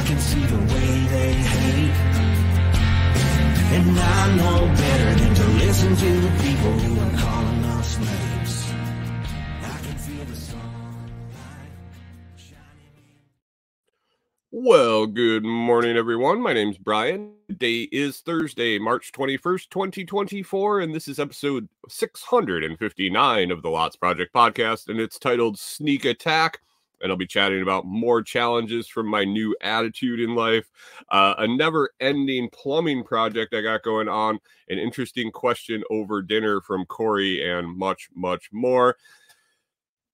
can see the way they hate. And I know better than to listen to the people who are calling us slaves. I can feel the sunlight shining. Well, good morning, everyone. My name's Brian. Today is Thursday, March 21st, 2024, and this is episode 659 of the Lots Project podcast, and it's titled Sneak Attack. And I'll be chatting about more challenges from my new attitude in life, a never-ending plumbing project I got going on, an interesting question over dinner from Corey, and much, much more.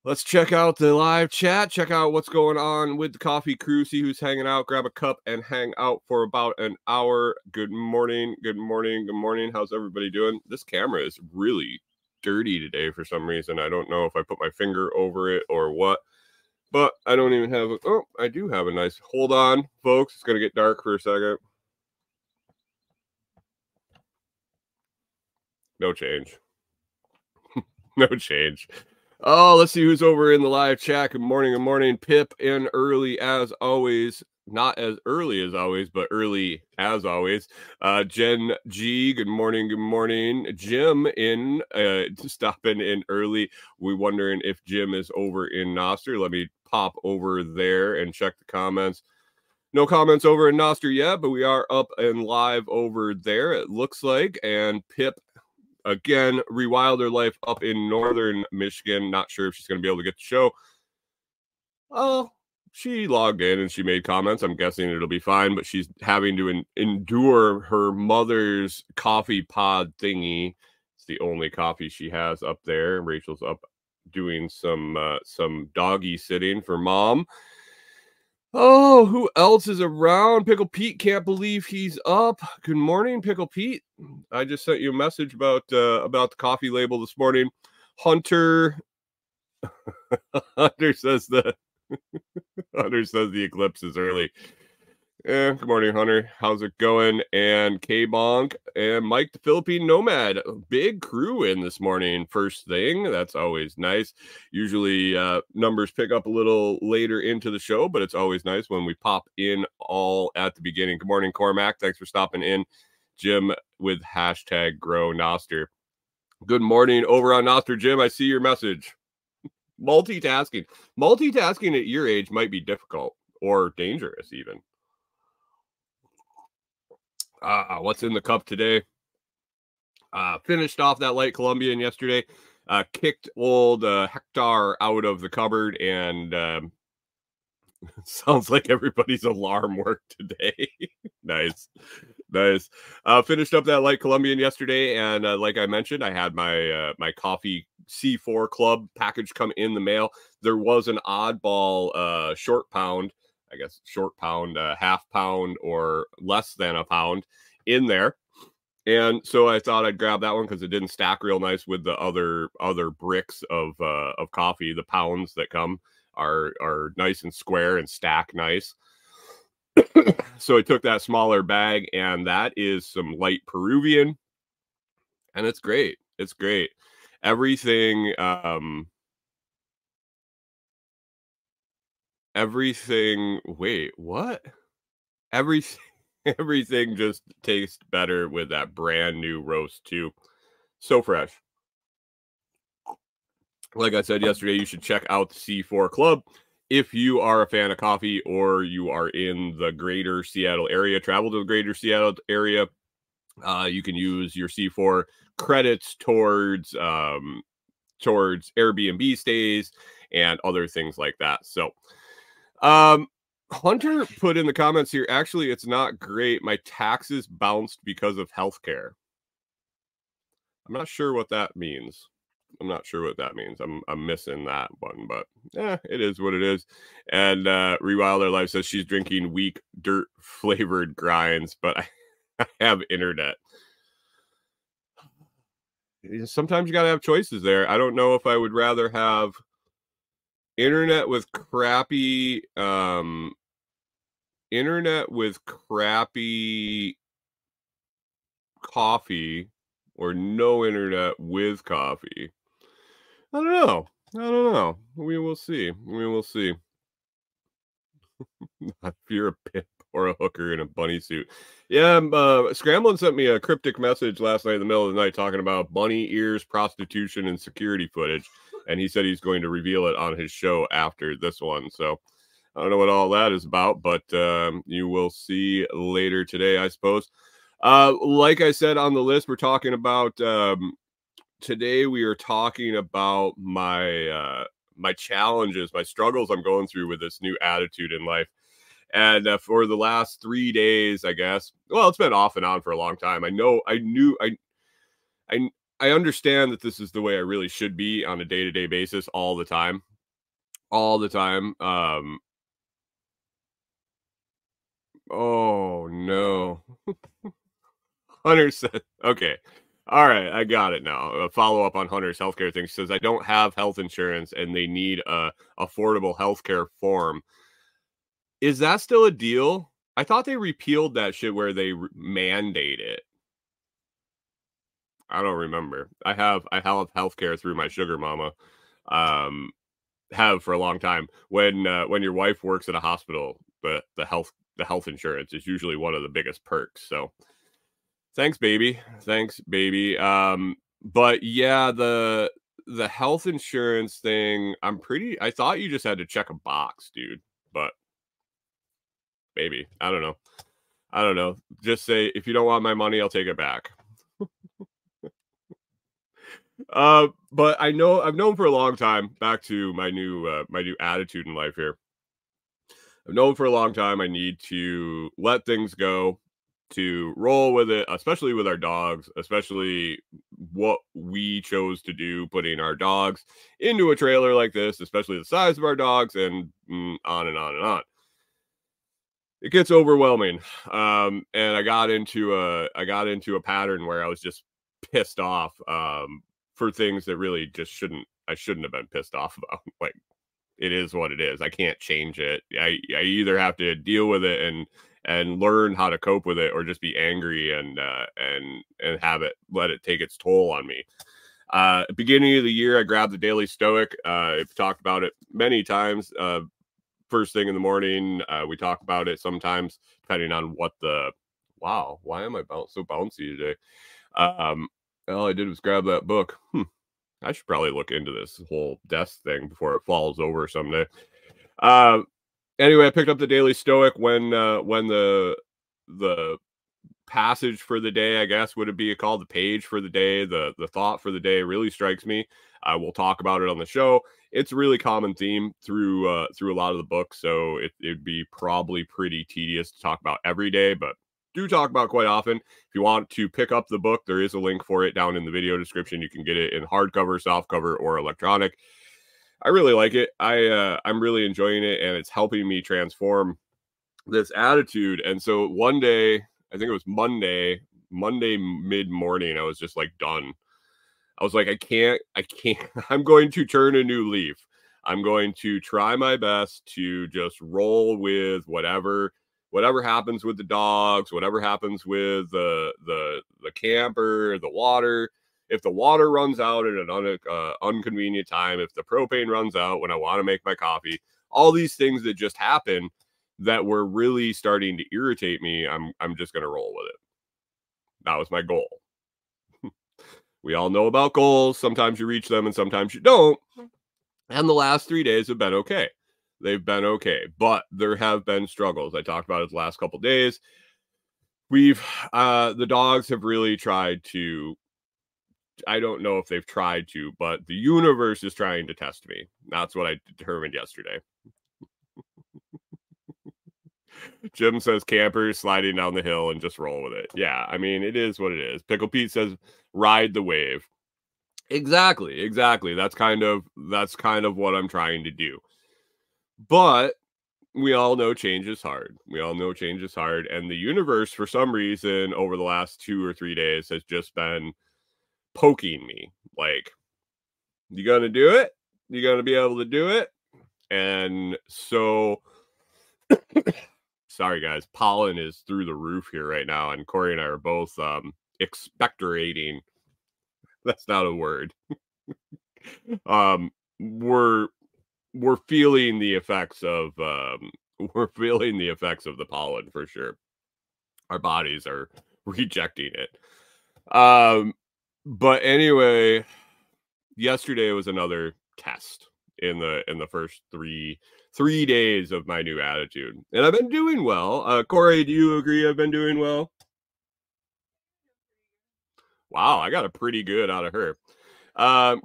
Let's check out the live chat, check out what's going on with the coffee crew, see who's hanging out, grab a cup, and hang out for about an hour. Good morning, good morning, good morning. How's everybody doing? This camera is really dirty today for some reason. I don't know if I put my finger over it or what. But I don't even have oh, I do have a nice, hold on, folks. It's going to get dark for a second. No change. No change. Oh, let's see who's over in the live chat. Good morning, good morning. Pip in early as always. Not as early as always, but early as always. Jen G, good morning, good morning. Jim in, stopping in early. We're wondering if Jim is over in Noster. Let me pop over there and check the comments. No comments over in Noster yet, but we are up and live over there, it looks like. And Pip, again, Rewilder Life up in northern Michigan. Not sure if she's going to be able to get the show. Oh, she logged in and she made comments. I'm guessing it'll be fine, but she's having to endure her mother's coffee pod thingy. It's the only coffee she has up there. Rachel's up doing some doggy sitting for mom. Oh, who else is around? Pickle Pete can't believe he's up. Good morning, Pickle Pete. I just sent you a message about the coffee label this morning. Hunter says Hunter says the eclipse is early. Good morning, Hunter. How's it going? And K-Bonk and Mike the Philippine Nomad. Big crew in this morning. First thing. That's always nice. Usually numbers pick up a little later into the show, but it's always nice when we pop in all at the beginning. Good morning, Cormac. Thanks for stopping in. Jim with hashtag Grow Noster. Good morning over on Noster, Jim. I see your message. Multitasking at your age might be difficult or dangerous even. What's in the cup today? Finished off that light Colombian yesterday. Kicked old Hector out of the cupboard, and sounds like everybody's alarm worked today. Nice. Finished up that light Colombian yesterday, and like I mentioned, I had my coffee C4 Club package come in the mail. There was an oddball short pound, I guess short pound, half pound or less than a pound in there. And so I thought I'd grab that one because it didn't stack real nice with the other bricks of coffee. The pounds that come are nice and square and stack nice. So I took that smaller bag, and that is some light Peruvian, and it's great. It's great. Everything wait, what? Everything just tastes better with that brand new roast too. So fresh. Like I said yesterday, you should check out the C4 Club if you are a fan of coffee or you are in the greater Seattle area. Travel to the greater Seattle area. You can use your C4 credits towards Airbnb stays and other things like that. So Hunter put in the comments here, actually, it's not great. My taxes bounced because of healthcare. I'm not sure what that means. I'm missing that one, but it is what it is. And Rewilder Life says she's drinking weak dirt flavored grinds, but I have internet. Sometimes you gotta have choices there. I don't know if I would rather have internet with crappy coffee or no internet with coffee. I don't know. We will see. If you're a pit or a hooker in a bunny suit. Yeah, Scramblin sent me a cryptic message last night in the middle of the night talking about bunny ears, prostitution, and security footage. And he said he's going to reveal it on his show after this one. So I don't know what all that is about, but you will see later today, I suppose. Like I said on the list, we're talking about today. We are talking about my my challenges, my struggles I'm going through with this new attitude in life. And for the last 3 days, I guess, well, it's been off and on for a long time. I understand that this is the way I really should be on a day-to-day basis all the time. All the time. Oh no. Hunter said, okay. All right, I got it now. A follow up on Hunter's healthcare thing. She says, I don't have health insurance and they need a affordable healthcare form. Is that still a deal? I thought they repealed that shit where they mandate it. I don't remember. I have healthcare through my sugar mama. Have for a long time. When your wife works at a hospital, the health insurance is usually one of the biggest perks. So thanks, baby. Thanks, baby. But yeah, the health insurance thing, I thought you just had to check a box, dude. But maybe. I don't know. Just say, if you don't want my money, I'll take it back. But I've known for a long time, back to my new attitude in life here. I've known for a long time I need to let things go, to roll with it, especially with our dogs, especially what we chose to do, putting our dogs into a trailer like this, especially the size of our dogs, and on and on and on. It gets overwhelming. And I got into a pattern where I was just pissed off for things that really just I shouldn't have been pissed off about. Like, it is what it is. I can't change it. I either have to deal with it and learn how to cope with it, or just be angry and let it take its toll on me. Beginning of the year, I grabbed the Daily Stoic. I've talked about it many times. First thing in the morning, we talk about it sometimes, depending on what wow, why am I so bouncy today? All I did was grab that book. I should probably look into this whole desk thing before it falls over someday. Anyway, I picked up the Daily Stoic when the passage for the day, I guess, would it be called, the page for the day, the thought for the day really strikes me. We'll talk about it on the show. It's a really common theme through a lot of the books, so it'd be probably pretty tedious to talk about every day, but do talk about quite often. If you want to pick up the book, there is a link for it down in the video description. You can get it in hardcover, softcover, or electronic. I really like it. I'm really enjoying it, and it's helping me transform this attitude. And so one day, I think it was Monday mid-morning, I was just like done. I was like, I can't. I'm going to turn a new leaf. I'm going to try my best to just roll with whatever happens with the dogs, whatever happens with the camper, the water. If the water runs out at an inconvenient time, if the propane runs out when I want to make my coffee, all these things that just happen that were really starting to irritate me, I'm just going to roll with it. That was my goal. We all know about goals. Sometimes you reach them and sometimes you don't. And the last 3 days have been okay. They've been okay, but there have been struggles. I talked about it the last couple of days. The dogs have really tried to, I don't know if they've tried to, but the universe is trying to test me. That's what I determined yesterday. Jim says campers sliding down the hill and just roll with it. Yeah, I mean, it is what it is. Pickle Pete says ride the wave. Exactly. That's kind of what I'm trying to do. But we all know change is hard. And the universe, for some reason, over the last 2 or 3 days has just been poking me. Like, you gonna do it? You gonna be able to do it? And so, sorry guys, pollen is through the roof here right now, and Corey and I are both expectorating. That's not a word. We're feeling the effects of we're feeling the effects of the pollen for sure. Our bodies are rejecting it. But anyway, yesterday was another test in the first three days of my new attitude, and I've been doing well. Corey, do you agree I've been doing well? Wow, I got a pretty good out of her.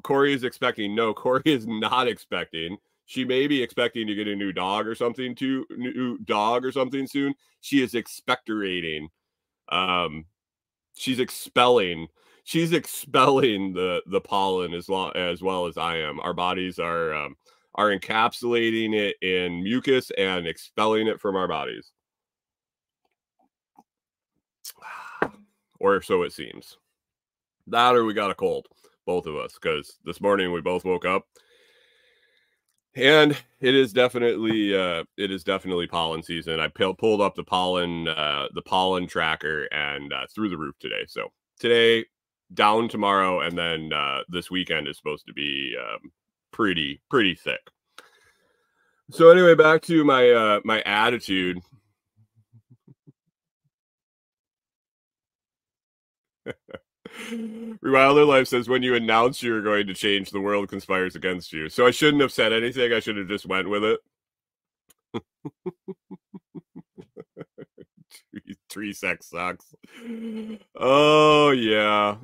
Corey is expecting. No, Corey is not expecting. She may be expecting to get a new dog or something soon. She is expectorating. Um, she's expelling. She's expelling the pollen as well as I am. Our bodies are encapsulating it in mucus and expelling it from our bodies, or so it seems. That or we got a cold, both of us, because this morning we both woke up and it is definitely pollen season. I pulled up the pollen tracker and through the roof today. So today down tomorrow, and then this weekend is supposed to be pretty thick. So anyway, back to my my attitude. Rewilder Life says, when you announce you're going to change, the world conspires against you. So I shouldn't have said anything. I should have just went with it. Tree sex sucks. Oh yeah.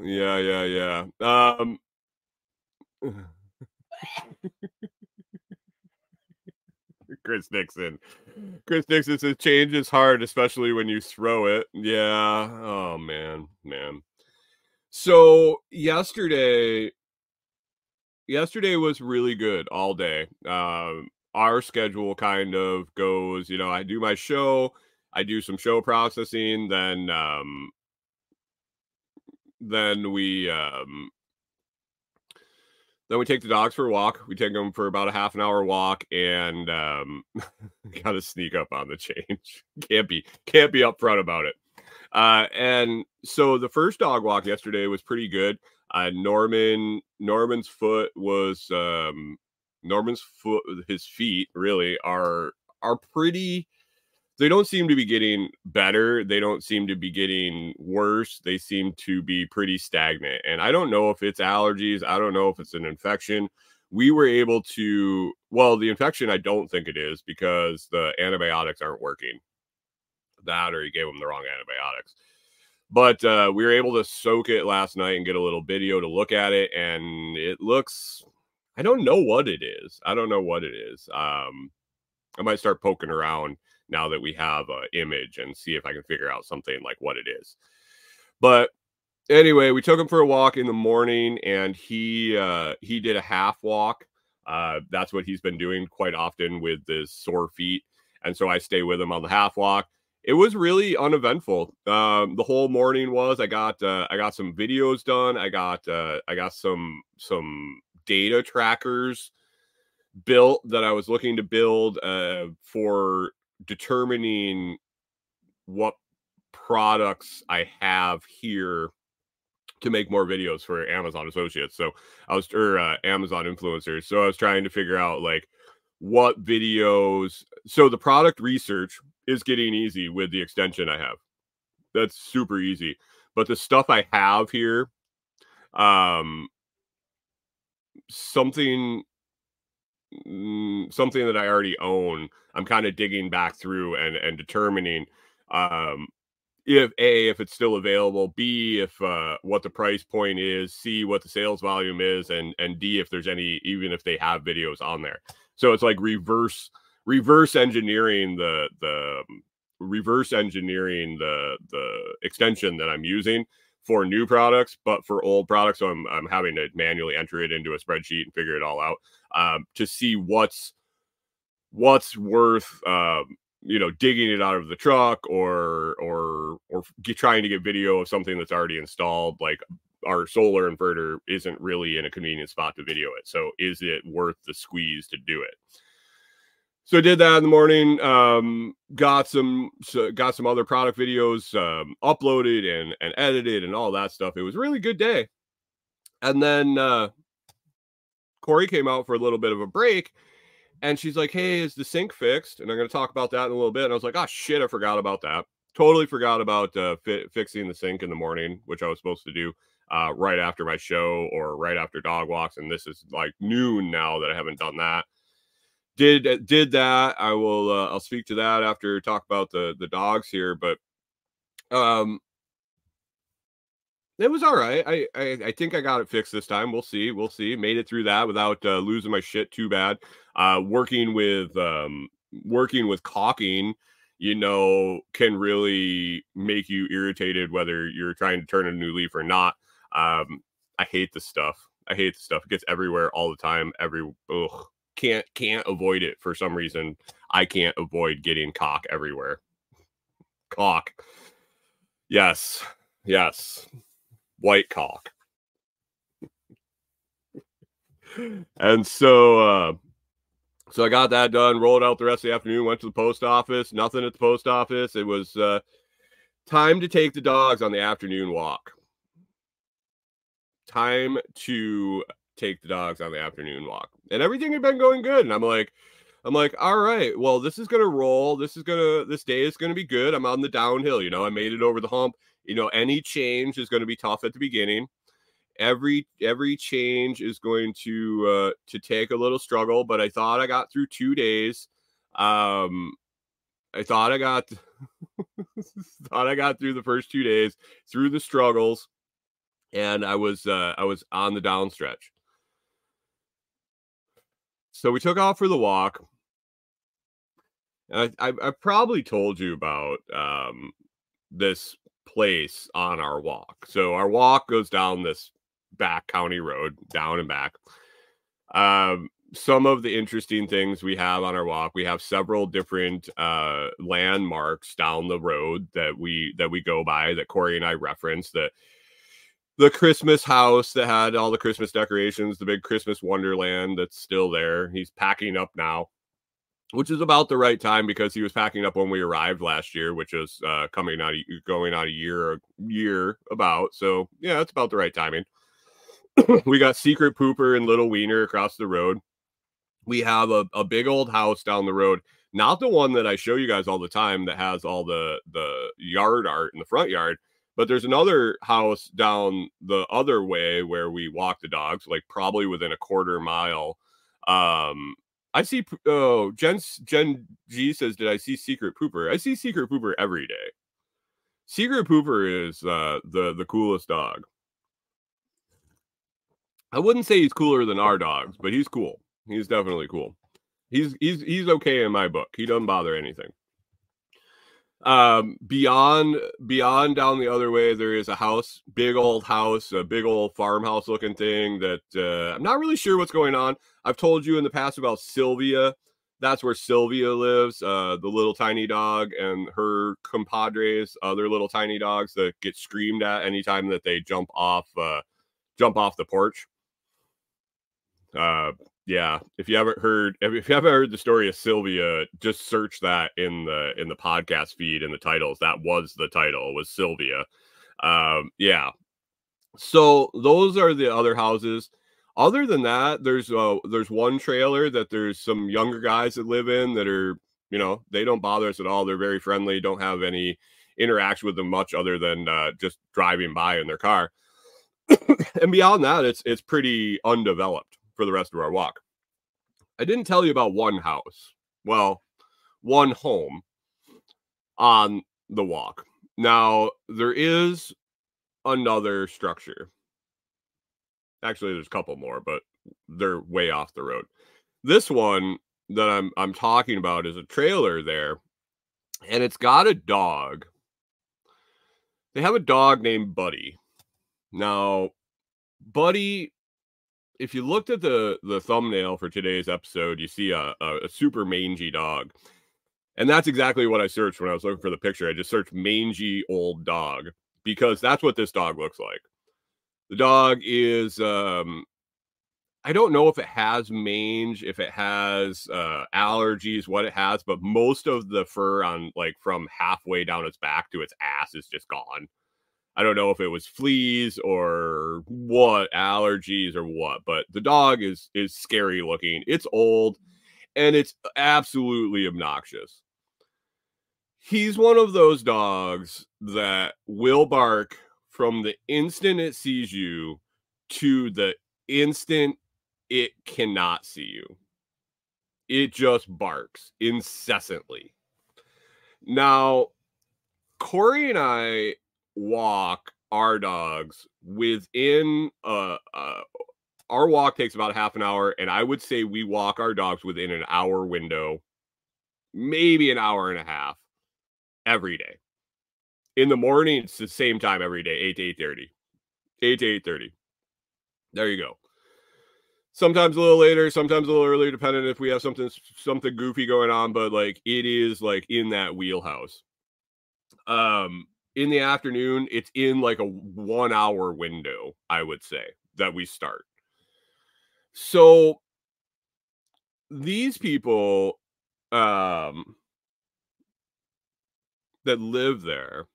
Chris Nixon says change is hard, especially when you throw it. Yeah. Oh man. So yesterday was really good all day. Our schedule kind of goes, I do my show, I do some show processing, then we take the dogs for a walk. We take them for about a half an hour walk, and gotta sneak up on the change. Can't be upfront about it. And so the first dog walk yesterday was pretty good. Norman's foot was his feet really are pretty. They don't seem to be getting better. They don't seem to be getting worse. They seem to be pretty stagnant. And I don't know if it's allergies. I don't know if it's an infection. We were able to, the infection, I don't think it is, because the antibiotics aren't working. That, or he gave them the wrong antibiotics. But we were able to soak it last night and get a little video to look at it. And it looks, I don't know what it is. I might start poking around now that we have an image and see if I can figure out something like what it is. But anyway, we took him for a walk in the morning, and he did a half walk. That's what he's been doing quite often with his sore feet. And so I stay with him on the half walk. It was really uneventful. The whole morning was, I got some videos done. I got some data trackers built that I was looking to build for determining what products I have here to make more videos for Amazon associates. So Amazon influencers. So I was trying to figure out like what videos. So the product research is getting easy with the extension I have. That's super easy. But the stuff I have here, something that I already own, I'm kind of digging back through and determining if it's still available, B, if what the price point is, C, what the sales volume is, and D, if there's any, even if they have videos on there. So it's like reverse engineering the extension that I'm using for new products, but for old products, so I'm having to manually enter it into a spreadsheet and figure it all out to see what's worth digging it out of the truck or trying to get video of something that's already installed. Like our solar inverter isn't really in a convenient spot to video it, so is it worth the squeeze to do it? So I did that in the morning, got some other product videos uploaded and edited and all that stuff. It was a really good day. And then Corey came out for a little bit of a break, And she's like, hey, is the sink fixed? And I'm going to talk about that in a little bit. And I was like, oh, shit, I forgot about that. Totally forgot about fixing the sink in the morning, which I was supposed to do right after my show or right after dog walks. And this is like noon now that I haven't done that. Did that. I will I'll speak to that after talk about the dogs here. But it was all right. I think I got it fixed this time. We'll see. We'll see. Made it through that without losing my shit too bad. Working with caulking, can really make you irritated whether you're trying to turn a new leaf or not. I hate the stuff. It gets everywhere all the time. Can't avoid it for some reason. I can't avoid getting caulk everywhere. Caulk. Yes. White caulk. And so I got that done, rolled out the rest of the afternoon, went to the post office. Nothing at the post office. It was time to take the dogs on the afternoon walk. And everything had been going good. And I'm like, all right, well, this is gonna roll. This day is gonna be good. I'm on the downhill, I made it over the hump. Any change is gonna be tough at the beginning. Every change is going to take a little struggle, but I thought I got through 2 days. I thought I got through the first 2 days, through the struggles, and I was on the down stretch. So we took off for the walk. And I probably told you about this place on our walk. So our walk goes down this back county road, down and back. Some of the interesting things we have on our walk, we have several different landmarks down the road that we go by, that Corey and I reference. The Christmas house that had all the Christmas decorations, the big Christmas wonderland that's still there. He's packing up now, which is about the right time because he was packing up when we arrived last year, which is going on a year about. So yeah, it's about the right timing. We got Secret Pooper and Little Wiener across the road. We have a big old house down the road, not the one that I show you guys all the time that has all the yard art in the front yard, but there's another house down the other way where we walk the dogs, like probably within a quarter mile. I see. Oh, Jen G says, "Did I see Secret Pooper?" I see Secret Pooper every day. Secret Pooper is the coolest dog. I wouldn't say he's cooler than our dogs, but he's cool. He's definitely cool. He's okay in my book. He doesn't bother anything. Beyond down the other way, there is a house, big old house, a big old farmhouse looking thing that I'm not really sure what's going on. I've told you in the past about Sylvia. That's where Sylvia lives, the little tiny dog, and her compadres, other little tiny dogs that get screamed at anytime that they jump off the porch. Yeah, if you haven't heard the story of Sylvia, just search that in the podcast feed in the titles. That was the title, was Sylvia. Yeah. So those are the other houses. Other than that, there's one trailer that there's some younger guys that live in that are, they don't bother us at all. They're very friendly, don't have any interaction with them much other than just driving by in their car. And beyond that, it's pretty undeveloped for the rest of our walk. I didn't tell you about one house. Well, one home on the walk. Now, there is another structure. Actually, there's a couple more, but they're way off the road. This one that I'm talking about is a trailer there, and it's got a dog. They have a dog named Buddy. Now, Buddy, if you looked at the thumbnail for today's episode, you see a super mangy dog. And that's exactly what I searched when I was looking for the picture. I just searched mangy old dog because that's what this dog looks like. The dog is, I don't know if it has mange, if it has allergies, what it has, but most of the fur on, like, from halfway down its back to its ass is just gone. I don't know if it was fleas or what, allergies or what, but the dog is scary looking. It's old. and it's absolutely obnoxious. He's one of those dogs that will bark from the instant it sees you to the instant it cannot see you. It just barks incessantly. Now, Corey and I walk our dogs within our walk takes about half an hour, and I would say we walk our dogs within an hour window, maybe an hour and a half every day. In the morning, it's the same time every day, 8 to 8:30. 8 to 8:30. There you go. Sometimes a little later, sometimes a little earlier, depending if we have something goofy going on, but like it is like in that wheelhouse. In the afternoon, it's in like a 1 hour window, I would say, that we start. So these people that live there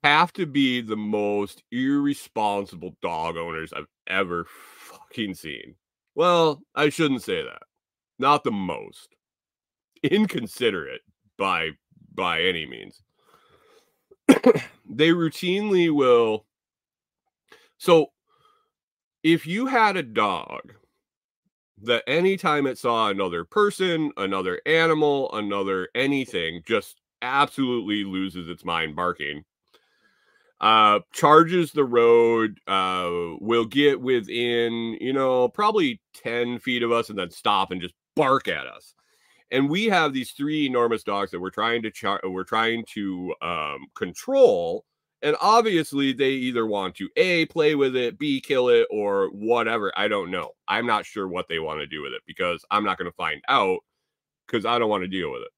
have to be the most irresponsible dog owners I've ever fucking seen. Well, I shouldn't say that. Not the most. Inconsiderate by any means. They routinely will. So if you had a dog that anytime it saw another person, another animal, another anything, just absolutely loses its mind barking, charges the road, will get within, probably 10 feet of us and then stop and just bark at us. And we have these 3 enormous dogs that we're trying to control. And obviously they either want to A, play with it, B, kill it, or whatever. I don't know. I'm not sure what they want to do with it because I'm not going to find out because I don't want to deal with it.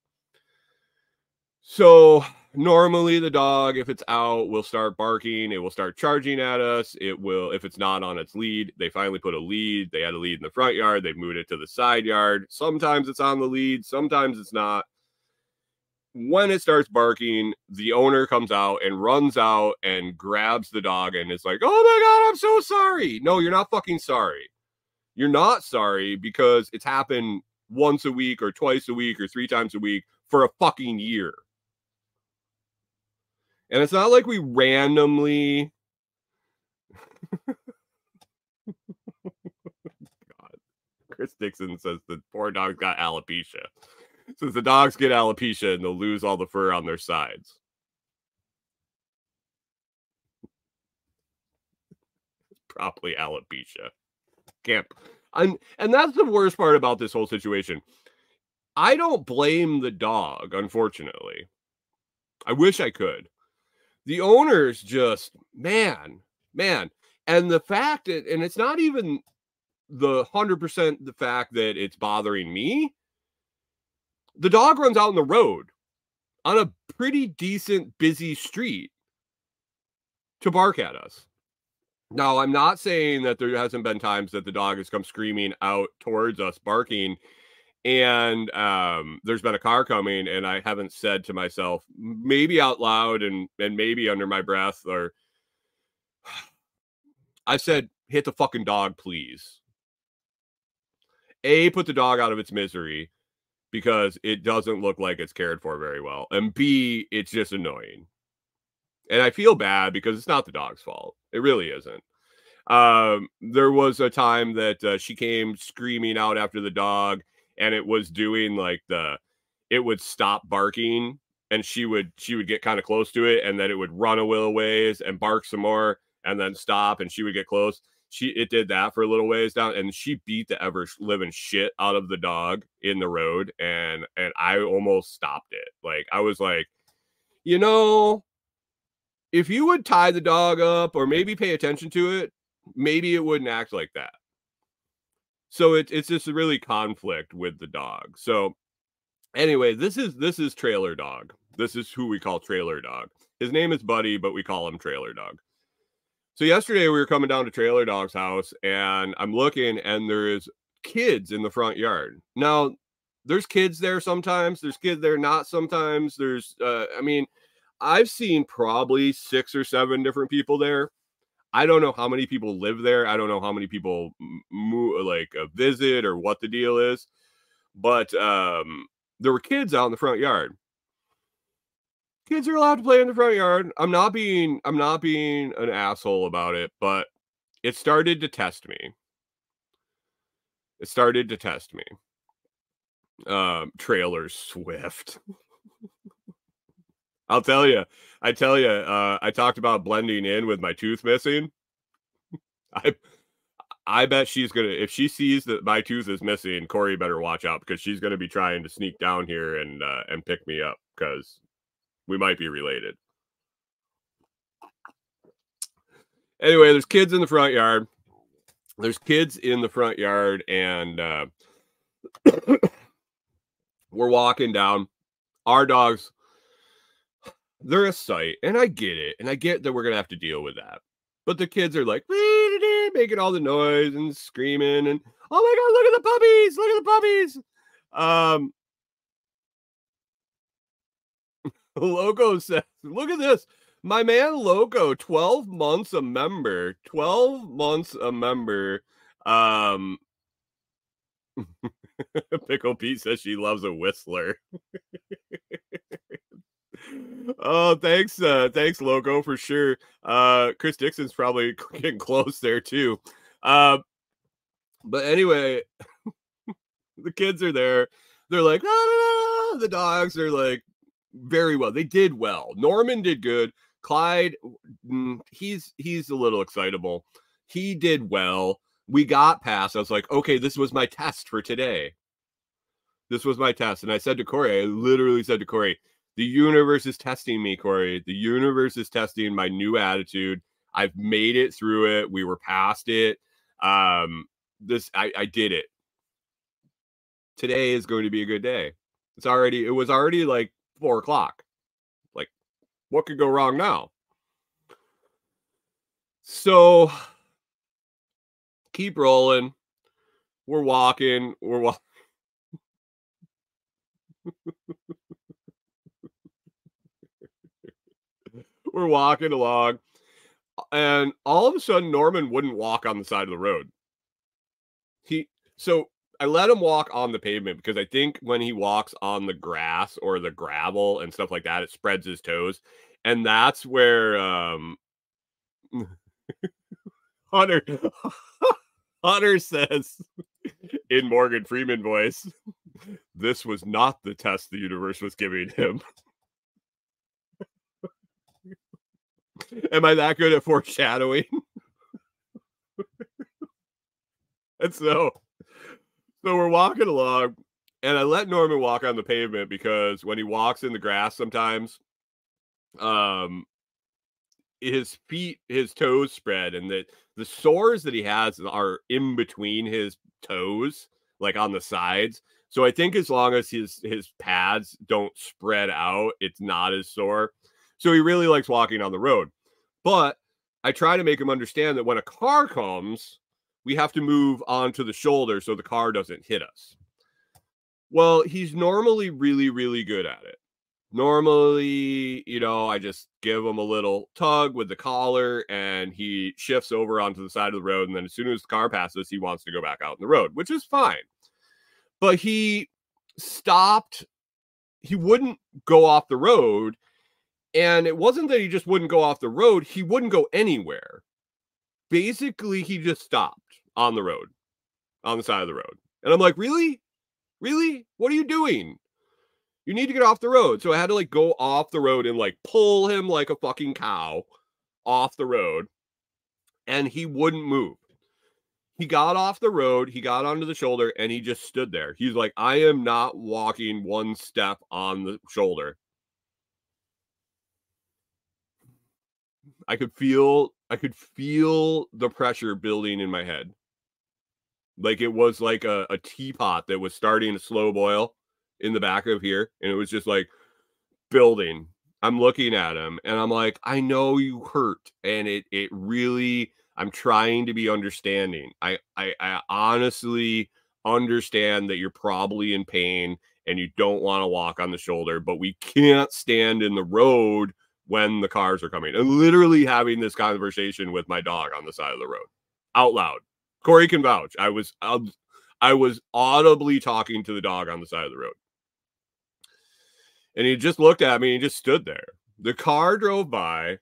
So normally the dog, if it's out, will start barking. It will start charging at us. It will, if it's not on its lead, they finally put a lead. They had a lead in the front yard. They moved it to the side yard. Sometimes it's on the lead. Sometimes it's not. When it starts barking, the owner comes out and runs out and grabs the dog and is like, oh my God, I'm so sorry. No, you're not fucking sorry. You're not sorry because it's happened once a week or twice a week or 3 times a week for a fucking year. And it's not like we randomly. God. Chris Dixon says the poor dog's got alopecia. Since the dogs get alopecia and they'll lose all the fur on their sides. It's probably alopecia. And that's the worst part about this whole situation. I don't blame the dog, unfortunately. I wish I could. The owners just, man. And the fact that, and it's not even the 100% the fact that it's bothering me. The dog runs out on the road on a pretty decent, busy street to bark at us. Now, I'm not saying that there hasn't been times that the dog has come screaming out towards us, barking, and there's been a car coming, and I haven't said to myself, maybe out loud and maybe under my breath, or I said, hit the fucking dog, please. A, put the dog out of its misery because it doesn't look like it's cared for very well. And B, it's just annoying. And I feel bad because it's not the dog's fault. It really isn't. There was a time that she came screaming out after the dog, and it was doing like it would stop barking, and she would get kind of close to it, and then it would run a little ways and bark some more, and then stop, and she would get close. It did that for a little ways down, and she beat the ever living shit out of the dog in the road, and I almost stopped it. Like, I was like, if you would tie the dog up or maybe pay attention to it, maybe it wouldn't act like that. So it's just a really conflict with the dog. So anyway, this is Trailer Dog. This is who we call Trailer Dog. His name is Buddy, but we call him Trailer Dog. So yesterday we were coming down to Trailer Dog's house, and I'm looking, and there's kids in the front yard. Now, there's kids there sometimes. There's kids there not sometimes. There's, I've seen probably 6 or 7 different people there. I don't know how many people live there. I don't know how many people visit or what the deal is. But there were kids out in the front yard. Kids are allowed to play in the front yard. I'm not being an asshole about it, but it started to test me. Trailer Swift. I tell you, I talked about blending in with my tooth missing. I bet she's gonna, if she sees that my tooth is missing, Corey better watch out, because she's gonna be trying to sneak down here and pick me up, because we might be related. Anyway, there's kids in the front yard. And we're walking down. Our dogs, they're a sight, and I get it, and I get that we're gonna have to deal with that. But the kids are like making all the noise and screaming, and oh my god, look at the puppies! Loco says, look at this. My man Loco, 12 months a member. 12 months a member. Pickle Pete says she loves a whistler. Oh, thanks, Loco, for sure. Chris Dixon's probably getting close there too. But anyway, the kids are there. They're like, ah, the dogs are like, very well. They did well. Norman did good. Clyde, he's a little excitable. He did well. We got past. I was like, okay, this was my test for today. This was my test. And I said to Corey, I literally said to Corey, the universe is testing me, Corey. The universe is testing my new attitude. I've made it through it. We were past it. I did it. Today is going to be a good day. It was already like 4 o'clock. Like, what could go wrong now? So keep rolling. We're walking. We're walking along, and all of a sudden Norman wouldn't walk on the side of the road. So I let him walk on the pavement, because I think when he walks on the grass or the gravel and stuff like that, it spreads his toes. And that's where Hunter says in Morgan Freeman voice, this was not the test the universe was giving him. Am I that good at foreshadowing? And so we're walking along, and I let Norman walk on the pavement, because when he walks in the grass sometimes, his toes spread, and the sores that he has are in between his toes, like on the sides. So I think as long as his pads don't spread out, it's not as sore. So he really likes walking on the road. But I try to make him understand that when a car comes, we have to move onto the shoulder so the car doesn't hit us. Well, he's normally really, really good at it. Normally, I just give him a little tug with the collar, and he shifts over onto the side of the road. And then as soon as the car passes, he wants to go back out in the road, which is fine. But he stopped. He wouldn't go off the road. And it wasn't that he just wouldn't go off the road. He wouldn't go anywhere. Basically, he just stopped on the road, on the side of the road. And I'm like, really? Really? What are you doing? You need to get off the road. So I had to go off the road and pull him like a fucking cow off the road. And he wouldn't move. He got off the road. He got onto the shoulder, and he just stood there. He's like, I am not walking one step on the shoulder. I could feel the pressure building in my head. Like it was like a teapot that was starting to slow boil in the back of here. And it was just building. I'm looking at him, and I'm like, I know you hurt. And it really, I'm trying to be understanding. I honestly understand that you're probably in pain and you don't want to walk on the shoulder, but we can't stand in the road when the cars are coming, and literally having this conversation with my dog on the side of the road out loud. Corey can vouch. I was audibly talking to the dog on the side of the road. And he just looked at me and just stood there. The car drove by.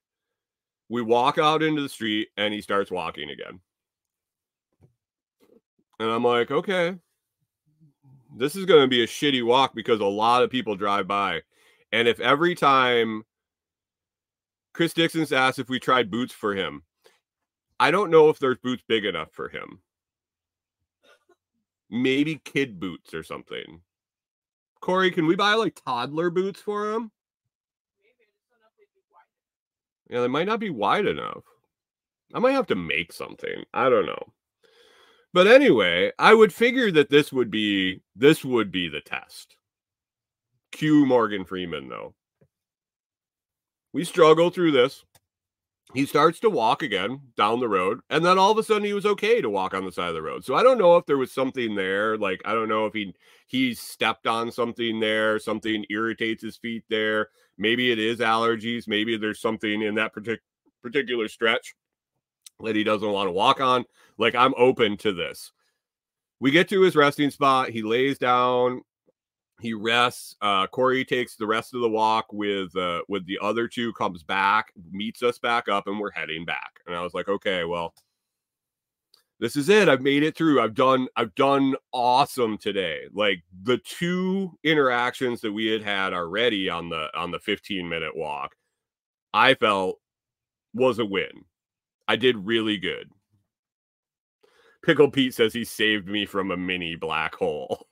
We walk out into the street and he starts walking again. And I'm like, okay, this is going to be a shitty walk because a lot of people drive by. And if every time Chris Dixon's asked if we tried boots for him, I don't know if there's boots big enough for him. Maybe kid boots or something. Corey, can we buy like toddler boots for him? Yeah, they might not be wide enough. I might have to make something. I don't know. But anyway, I would figure that this would be the test. Cue Morgan Freeman, though. We struggle through this. He starts to walk again down the road, and then all of a sudden he was okay to walk on the side of the road. So I don't know if there was something there. Like, I don't know if he stepped on something there, something irritates his feet there. Maybe it is allergies. Maybe there's something in that particular stretch that he doesn't want to walk on. Like, I'm open to this. We get to his resting spot. He lays down. He rests. Corey takes the rest of the walk with the other two, comes back, meets us back up, and we're heading back. And I was like, okay, well, this is it. I've made it through. I've done awesome today. Like, the two interactions that we had already on the 15-minute walk, I felt was a win. I did really good. Pickle Pete says he saved me from a mini black hole.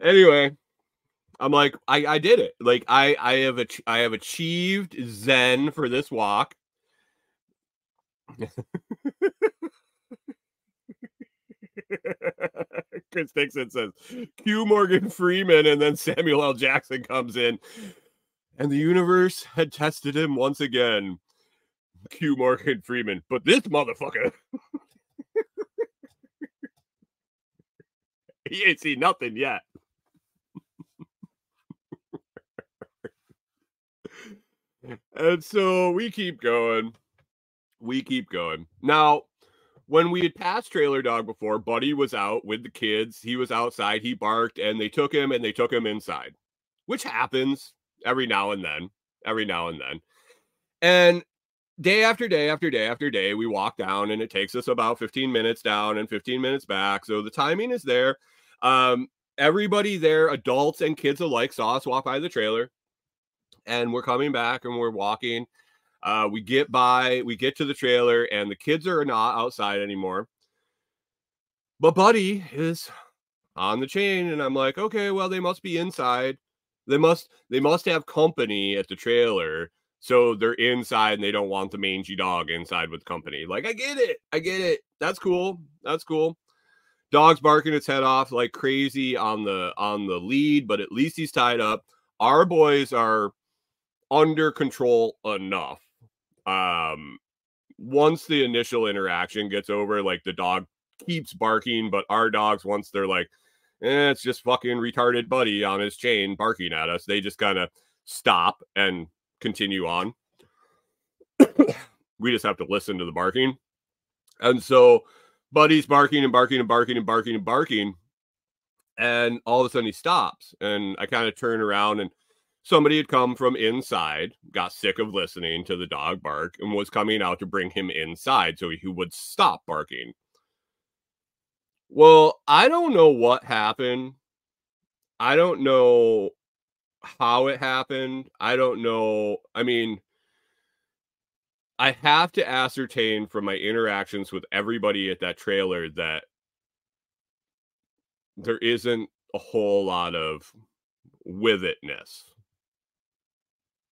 Anyway, I'm like, I did it. Like, I have achieved Zen for this walk. Chris Dixon says, cue Morgan Freeman, and then Samuel L. Jackson comes in. And the universe had tested him once again. Cue Morgan Freeman. But this motherfucker, he ain't seen nothing yet. And so we keep going. Now, when we had passed Trailer Dog before, Buddy was out with the kids. He was outside. He barked, and they took him inside, which happens every now and then. And day after day after day after day, we walk down, and it takes us about 15 minutes down and 15 minutes back. So the timing is there. Everybody there, adults and kids alike, saw us walk by the trailer. And we're coming back and we're walking. We get to the trailer, and the kids are not outside anymore. But Buddy is on the chain, and I'm like, okay, well, they must be inside. They must have company at the trailer. So they're inside and they don't want the mangy dog inside with company. Like, I get it. That's cool. Dog's barking its head off like crazy on the lead, but at least he's tied up. Our boys are under control enough. Once the initial interaction gets over, like, the dog keeps barking, but our dogs, once they're like, it's just fucking retarded Buddy on his chain barking at us, they just kind of stop and continue on. We just have to listen to the barking. And so Buddy's barking and barking and barking and barking and barking. And all of a sudden he stops. And I kind of turn around, and somebody had come from inside, got sick of listening to the dog bark, and was coming out to bring him inside so he would stop barking. Well, I don't know what happened. I don't know how it happened. I don't know. I mean, I have to ascertain from my interactions with everybody at that trailer that there isn't a whole lot of with itness.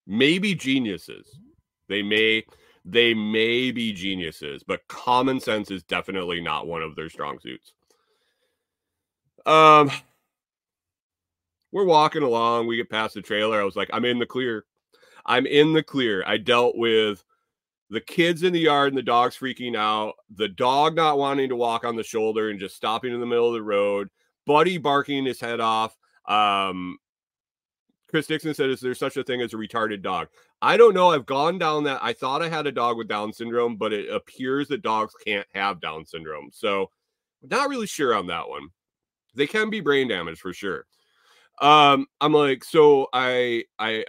Maybe geniuses. They may be geniuses, but common sense is definitely not one of their strong suits. We're walking along. We get past the trailer. I was like, I'm in the clear. I dealt with the kids in the yard and the dogs freaking out, the dog not wanting to walk on the shoulder and just stopping in the middle of the road, Buddy barking his head off Chris Dixon said, is there such a thing as a retarded dog? I don't know. I've gone down that. I thought I had a dog with Down syndrome, but it appears that dogs can't have Down syndrome. So not really sure on that one. They can be brain damaged for sure. I'm like, so I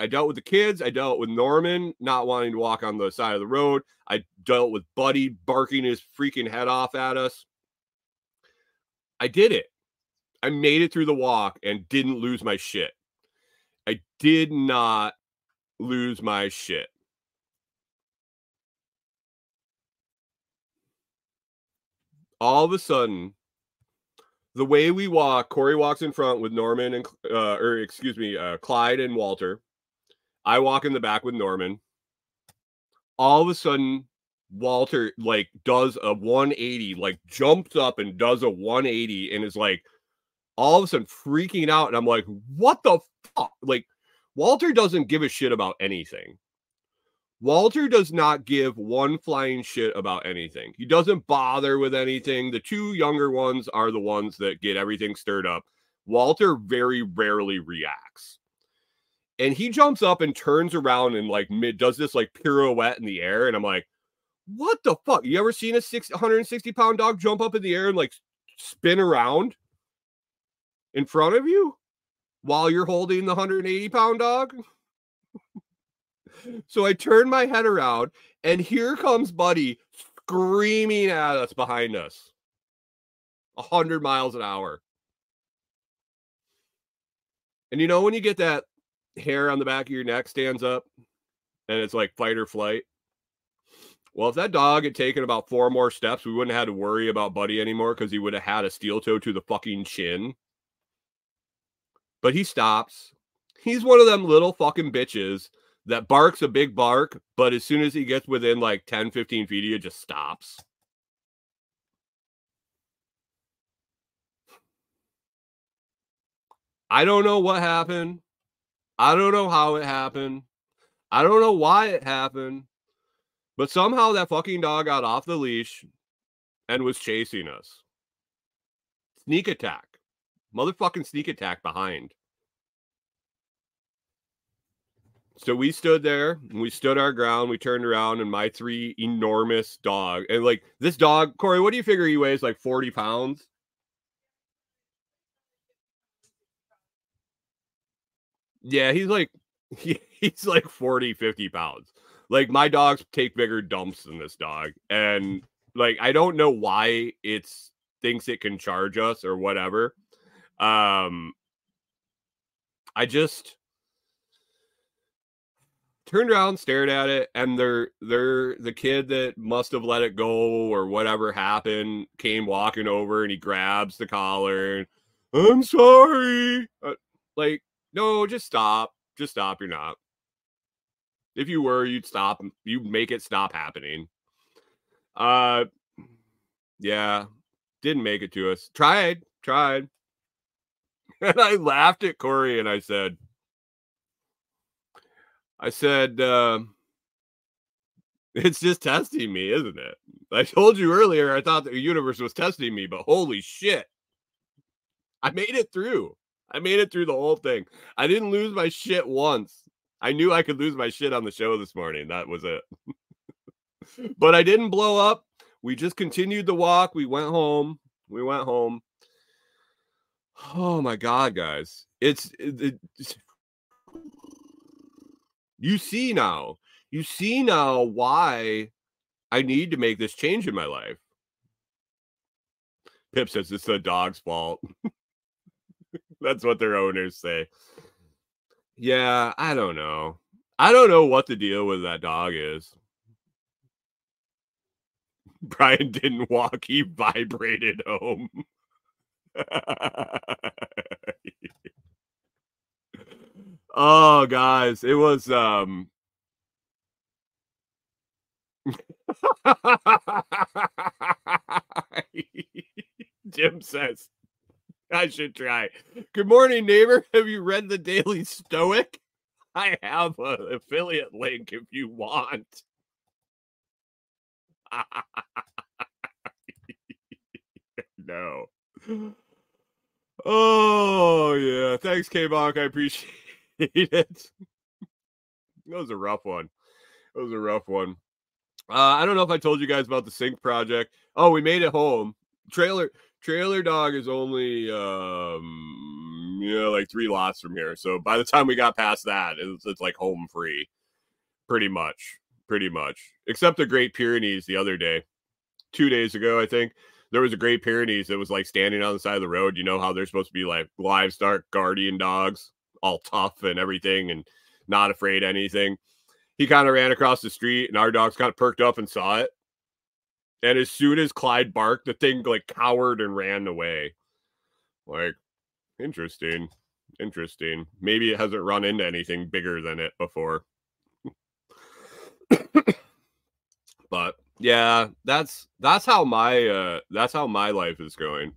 dealt with the kids. I dealt with Norman not wanting to walk on the side of the road. I dealt with Buddy barking his freaking head off at us. I did it. I made it through the walk and didn't lose my shit. I did not lose my shit. All of a sudden, the way we walk, Corey walks in front with Norman and, Clyde and Walter. I walk in the back with Norman. All of a sudden, Walter like does a 180, like jumps up and does a 180 and is like all of a sudden freaking out. And I'm like, what the fuck? Like, Walter doesn't give a shit about anything. Walter does not give one flying shit about anything. He doesn't bother with anything. The two younger ones are the ones that get everything stirred up. Walter very rarely reacts. And he jumps up and turns around and like does this like pirouette in the air. And I'm like, what the fuck? You ever seen a 160-pound dog jump up in the air and like spin around in front of you while you're holding the 180-pound dog? So I turn my head around and here comes Buddy screaming at us behind us. 100 miles an hour. And you know when you get that hair on the back of your neck stands up and it's like fight or flight? Well, if that dog had taken about 4 more steps, we wouldn't have had to worry about Buddy anymore because he would have had a steel toe to the fucking chin. But he stops. He's one of them little fucking bitches that barks a big bark, but as soon as he gets within like 10, 15 feet of you, just stops. I don't know what happened. I don't know how it happened. I don't know why it happened. But somehow that fucking dog got off the leash and was chasing us. Sneak attack. Motherfucking sneak attack behind. So we stood there, and we stood our ground, we turned around, and my 3 enormous dog, and like this dog, Corey, what do you figure he weighs? Like 40 pounds? Yeah, he's like 40, 50 pounds. Like my dogs take bigger dumps than this dog. And like I don't know why it's thinks it can charge us or whatever. I just turned around, stared at it, and they're the kid that must have let it go or whatever happened came walking over and he grabs the collar and I'm sorry. Like, no, just stop. Just stop. You're not. If you were, you'd stop. You'd make it stop happening. Yeah. Didn't make it to us. Tried. And I laughed at Corey and I said, it's just testing me, isn't it? I told you earlier, I thought the universe was testing me, but holy shit. I made it through. I made it through the whole thing. I didn't lose my shit once. I knew I could lose my shit on the show this morning. That was it. But I didn't blow up. We just continued the walk. We went home. Oh my God, guys. It's you see now why I need to make this change in my life. Pip says it's the dog's fault. That's what their owners say. Yeah, I don't know. I don't know what the deal with that dog is. Brian didn't walk. He vibrated home. Oh, guys, it was Jim says I should try. Good morning, neighbor. Have you read the Daily Stoic? I have an affiliate link if you want. No. Oh yeah, thanks, K-Bonk. I appreciate it. That was a rough one. That was a rough one. I don't know if I told you guys about the sink project. Oh, we made it home. Trailer Dog is only like 3 lots from here. So by the time we got past that, it's like home free. Pretty much. Pretty much. Except the Great Pyrenees the other day. 2 days ago, I think. There was a Great Pyrenees that was like standing on the side of the road. You know how they're supposed to be like livestock guardian dogs, all tough and everything and not afraid of anything. He kind of ran across the street and our dogs kind of perked up and saw it. And as soon as Clyde barked, the thing like cowered and ran away. Like, interesting. Interesting. Maybe it hasn't run into anything bigger than it before. But yeah, that's how my life is going.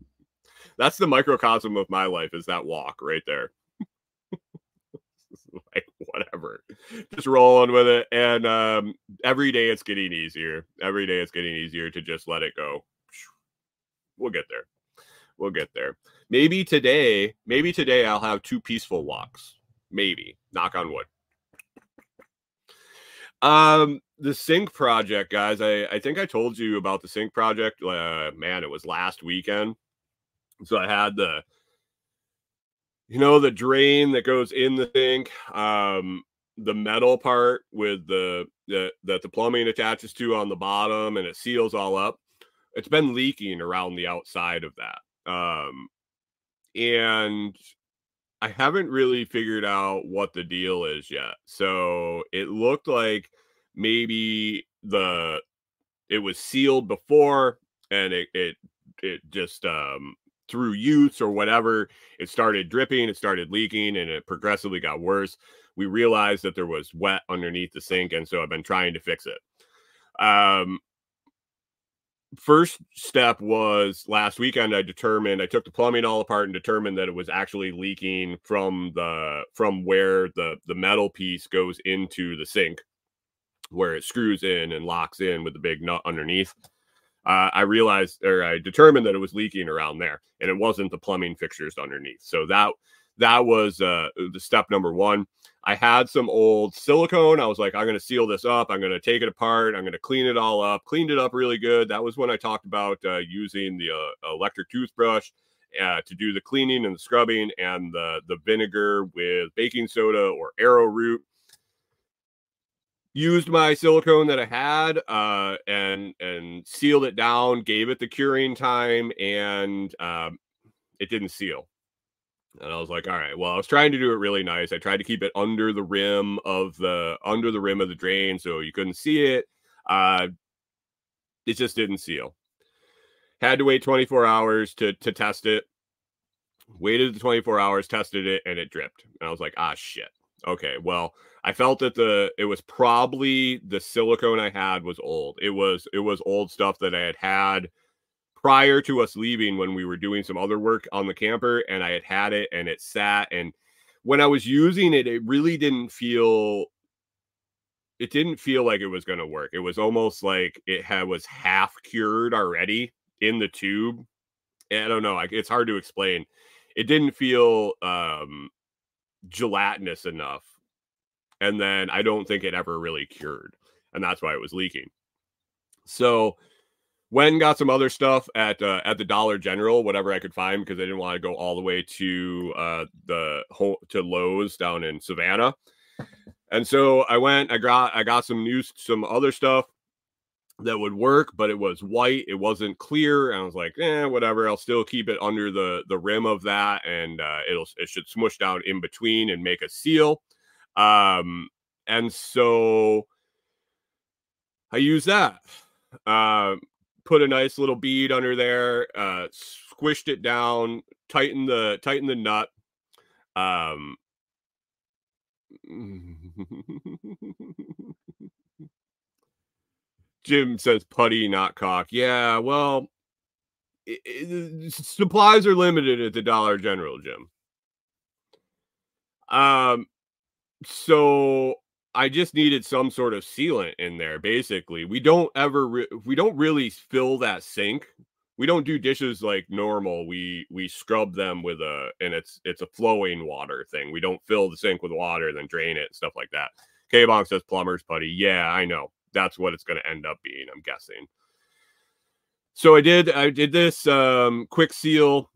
That's the microcosm of my life, is that walk right there. Like, whatever, just rolling with it. And every day it's getting easier. Every day it's getting easier to just let it go. We'll get there. We'll get there. Maybe today I'll have 2 peaceful walks. Maybe. Knock on wood. The sink project, guys. I think I told you about the sink project. Man, it was last weekend. So I had the drain that goes in the sink, the metal part with that the plumbing attaches to on the bottom, and it seals all up. It's been leaking around the outside of that. And I haven't really figured out what the deal is yet. So it looked like maybe it was sealed before, and it just through use or whatever, it started dripping, it started leaking, and it progressively got worse. We realized that there was wet underneath the sink, and so I've been trying to fix it. First step was last weekend. I took the plumbing all apart and determined that it was actually leaking from where the metal piece goes into the sink, where it screws in and locks in with the big nut underneath. I determined that it was leaking around there, and it wasn't the plumbing fixtures underneath. So that was the step number 1. I had some old silicone. I was like, I'm going to seal this up. I'm going to take it apart. I'm going to clean it all up. Cleaned it up really good. That was when I talked about using the electric toothbrush to do the cleaning and the scrubbing, and the vinegar with baking soda or arrowroot. Used my silicone that I had and sealed it down, gave it the curing time, and it didn't seal. And I was like, all right, well, I was trying to do it really nice. I tried to keep it under the rim of the drain so you couldn't see it. It just didn't seal. Had to wait 24 hours to test it. Waited the 24 hours, tested it, and it dripped. And I was like, shit. Okay, well, I felt that it was probably the silicone I had was old. It was old stuff that I had prior to us leaving when we were doing some other work on the camper, and I had it and it sat. And when I was using it, it really didn't feel like it was going to work. It was almost like was half cured already in the tube. And I don't know. It's hard to explain. It didn't feel gelatinous enough. And then I don't think it ever really cured. And that's why it was leaking. So got some other stuff at the Dollar General, whatever I could find, because I didn't want to go all the way to Lowe's down in Savannah. And so I got some other stuff that would work, but it was white. It wasn't clear. And I was like, whatever. I'll still keep it under the rim of that, and it should smush down in between and make a seal. And so I use that. Put a nice little bead under there, squished it down, tighten the nut. Jim says putty, not caulk. Yeah, well, supplies are limited at the Dollar General, Jim. So I just needed some sort of sealant in there. Basically, we don't really fill that sink we don't do dishes like normal. We scrub them with and it's a flowing water thing. We don't fill the sink with water, then drain it, stuff like that. K-Bonk says plumber's putty. Yeah, I know. That's what it's going to end up being, I'm guessing. So I did this quick seal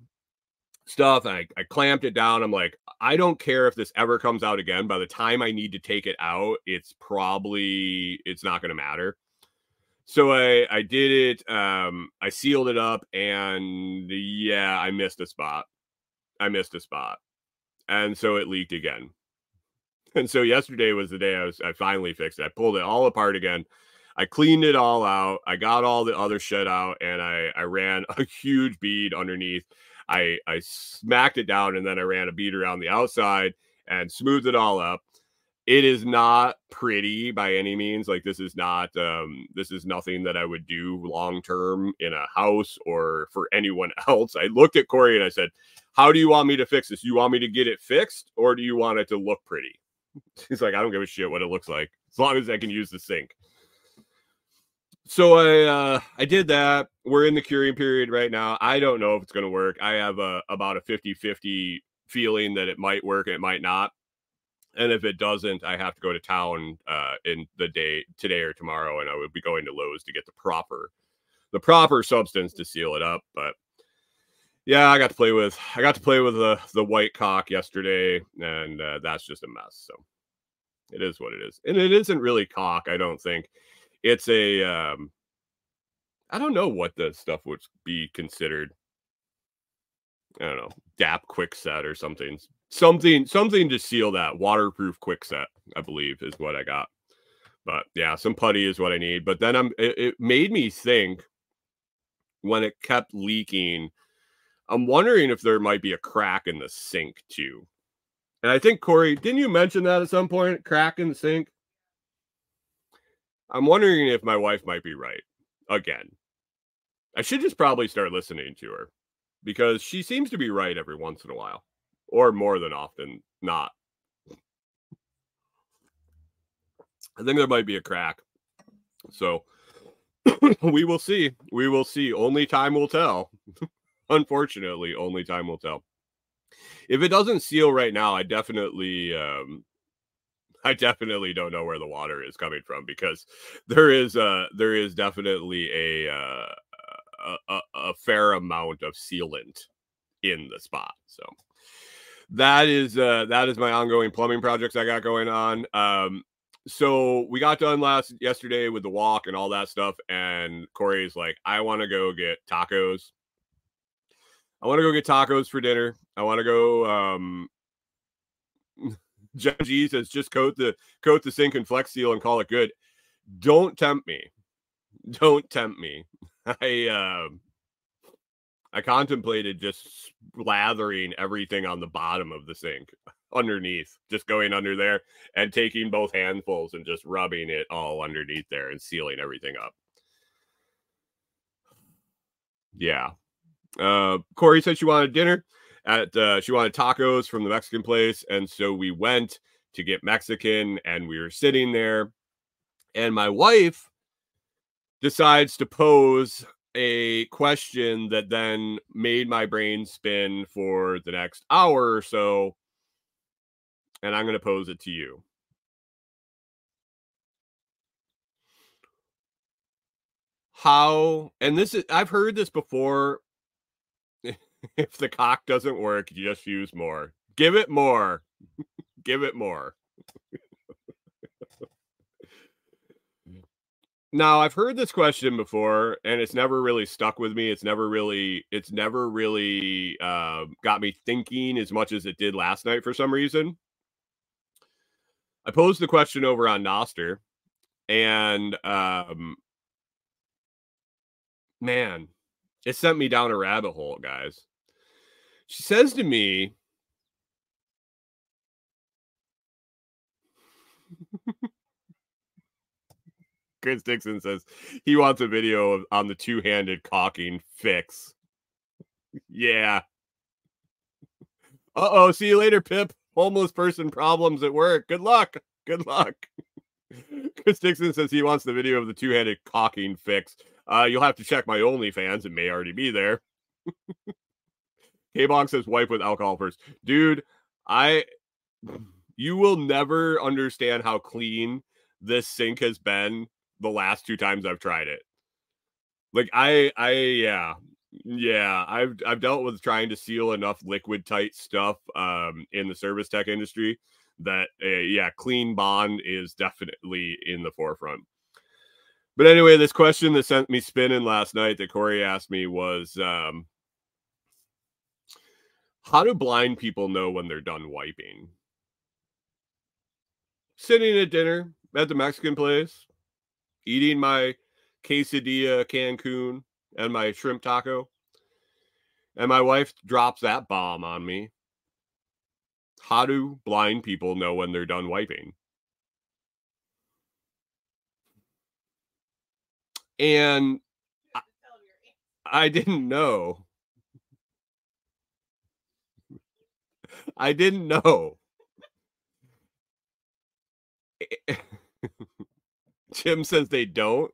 stuff. I clamped it down. I'm like, I don't care if this ever comes out again. By the time I need to take it out, it's not going to matter. So I did it. I sealed it up, and yeah, I missed a spot. And so it leaked again. And so yesterday was the day I finally fixed it. I pulled it all apart again. I cleaned it all out. I got all the other shit out, and I ran a huge bead underneath. I smacked it down, and then I ran a bead around the outside and smoothed it all up. It is not pretty by any means. Like, this is nothing that I would do long term in a house or for anyone else. I looked at Corey and I said, how do you want me to fix this? You want me to get it fixed, or do you want it to look pretty? He's like, I don't give a shit what it looks like, as long as I can use the sink. So I did that. We're in the curing period right now. I don't know if it's going to work. I have about a 50-50 feeling that it might work and it might not. And if it doesn't, I have to go to town in the day today or tomorrow, and I would be going to Lowe's to get the proper substance to seal it up. But yeah, I got to play with the white cock yesterday, and that's just a mess. So it is what it is, and it isn't really cock. I don't think it's a. I don't know what the stuff would be considered. I don't know, DAP quick set or something to seal that. Waterproof quick set, I believe, is what I got. But yeah, some putty is what I need. But then it made me think, when it kept leaking, I'm wondering if there might be a crack in the sink too. And I think, Corey, didn't you mention that at some point? Crack in the sink? I'm wondering if my wife might be right again. I should just probably start listening to her, because she seems to be right every once in a while, or more than often not. I think there might be a crack. So we will see. We will see. Only time will tell. Unfortunately, only time will tell. If it doesn't seal right now, I definitely don't know where the water is coming from, because there is definitely a fair amount of sealant in the spot. So that is my ongoing plumbing projects I got going on. So we got done yesterday with the walk and all that stuff, and Corey's like, I want to go get tacos. I want to go get tacos for dinner. I want to go. Jeff G says, just coat the sink in Flex Seal and call it good. Don't tempt me. Don't tempt me. I contemplated just slathering everything on the bottom of the sink underneath, just going under there and taking both handfuls and just rubbing it all underneath there and sealing everything up. Yeah. Corey said she wanted dinner she wanted tacos from the Mexican place. And so we went to get Mexican, and we were sitting there, and my wife decides to pose a question that then made my brain spin for the next hour or so. And I'm going to pose it to you. I've heard this before. If the cock doesn't work, you just use more. Give it more. Give it more. Now, I've heard this question before, and it's never really stuck with me. It's never really got me thinking as much as it did last night for some reason. I posed the question over on Noster, and man, it sent me down a rabbit hole, guys. She says to me, Chris Dixon says he wants a video on the two-handed caulking fix. Yeah. Uh-oh, see you later, Pip. Homeless person problems at work. Good luck. Good luck. Chris Dixon says he wants the video of the two-handed caulking fix. You'll have to check my OnlyFans. It may already be there. K-Bong says wipe with alcohol first. Dude, you will never understand how clean this sink has been the last 2 times I've tried it. Like yeah, I've dealt with trying to seal enough liquid tight stuff in the service tech industry that yeah, clean bond is definitely in the forefront. But anyway, this question that sent me spinning last night that Corey asked me was how do blind people know when they're done wiping? Sitting at dinner at the Mexican place, eating my quesadilla Cancun and my shrimp taco, and my wife drops that bomb on me. How do blind people know when they're done wiping? And I didn't know. I didn't know. Jim says they don't.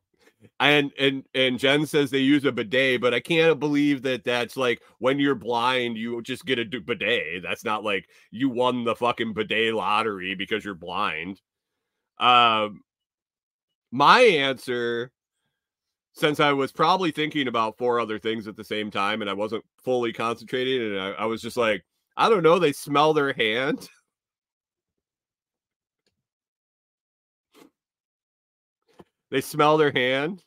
And Jen says they use a bidet, but I can't believe that that's like when you're blind, you just get a bidet. That's not like you won the fucking bidet lottery because you're blind. My answer, since I was probably thinking about 4 other things at the same time and I wasn't fully concentrating, and I was just like, I don't know, they smell their hand. They smell their hand.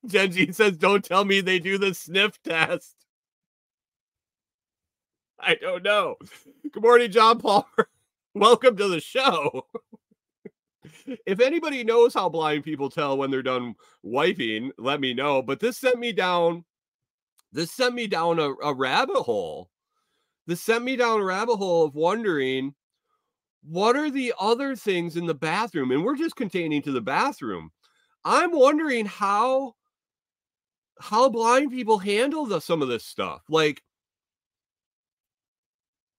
Genji says, don't tell me they do the sniff test. I don't know. Good morning, John Palmer. Welcome to the show. If anybody knows how blind people tell when they're done wiping, let me know. But this sent me down a rabbit hole. This sent me down a rabbit hole of wondering, what are the other things in the bathroom? And we're just containing to the bathroom. I'm wondering how blind people handle some of this stuff. Like,